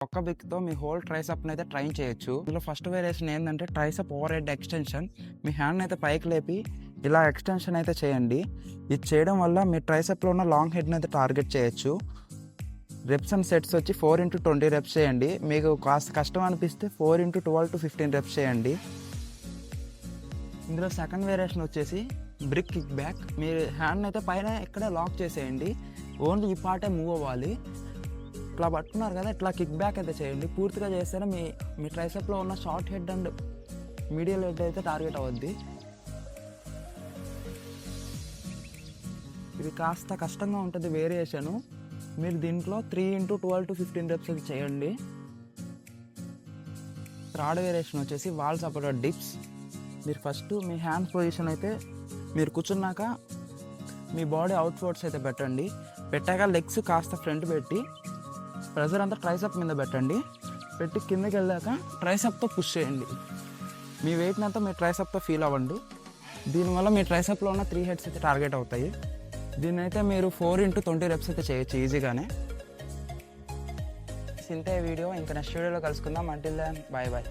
ఒక్క బిక్తో మీ హోల్ ట్రైసెప్ని అయితే ట్రైన్ చేయొచ్చు. ఇందులో ఫస్ట్ వేరియేషన్ ఏంటంటే ట్రైసెప్ ఓవర్ హెడ్ ఎక్స్టెన్షన్. మీ హ్యాండ్ అయితే పైకి లేపి ఇలా ఎక్స్టెన్షన్ అయితే చేయండి. ఇది చేయడం వల్ల మీ ట్రైసెప్లో ఉన్న లాంగ్ హెడ్ని అయితే టార్గెట్ చేయొచ్చు. రెప్స్ అండ్ సెట్స్ వచ్చి 4x20 రెప్స్ చేయండి. మీకు కాస్త కష్టం అనిపిస్తే 4x12 to 15 రెప్స్ చేయండి. ఇందులో సెకండ్ వేరియేషన్ వచ్చేసి బ్రిక్ కిక్ బ్యాక్. మీరు హ్యాండ్ అయితే పైన ఇక్కడే లాక్ చేసేయండి. ఓన్లీ ఈ పార్టే మూవ్ అవ్వాలి. ఇట్లా పట్టుకున్నారు కదా, ఇట్లా కిక్ బ్యాక్ అయితే చేయండి. పూర్తిగా చేస్తేనే మీ ట్రైసెప్లో ఉన్న short head and medial head అయితే టార్గెట్ అవుద్ది. ఇది కాస్త కష్టంగా ఉంటుంది వేరియేషను. మీరు దీంట్లో 3x12 to 15 రెప్స్ అది చేయండి. థర్డ్ వేరియేషన్ వచ్చేసి వాల్ సపోర్టెడ్ డిప్స్. మీరు ఫస్ట్ మీ హ్యాండ్ పొజిషన్ అయితే మీరు కూర్చున్నాక మీ బాడీ అవుట్వర్డ్స్ అయితే పెట్టండి. పెట్టాక లెగ్స్ కాస్త ఫ్రంట్ పెట్టి ప్రెజర్ అంతా ట్రైసెప్ మీద పెట్టండి. పెట్టి కిందకి వెళ్ళాక ట్రైసెప్తో పుష్ చేయండి. మీ వెయిట్ని అంతా మీ ట్రైసెప్తో ఫీల్ అవ్వండి. దీనివల్ల మీ ట్రైసెప్లో ఉన్న 3 హెడ్స్ అయితే టార్గెట్ అవుతాయి. దీన్ని అయితే మీరు 4x20 రెప్స్ అయితే చేయొచ్చు ఈజీగానే. ఇంతే వీడియో. ఇంకా నెక్స్ట్ వీడియోలో కలుసుకుందాం. Until then bye bye.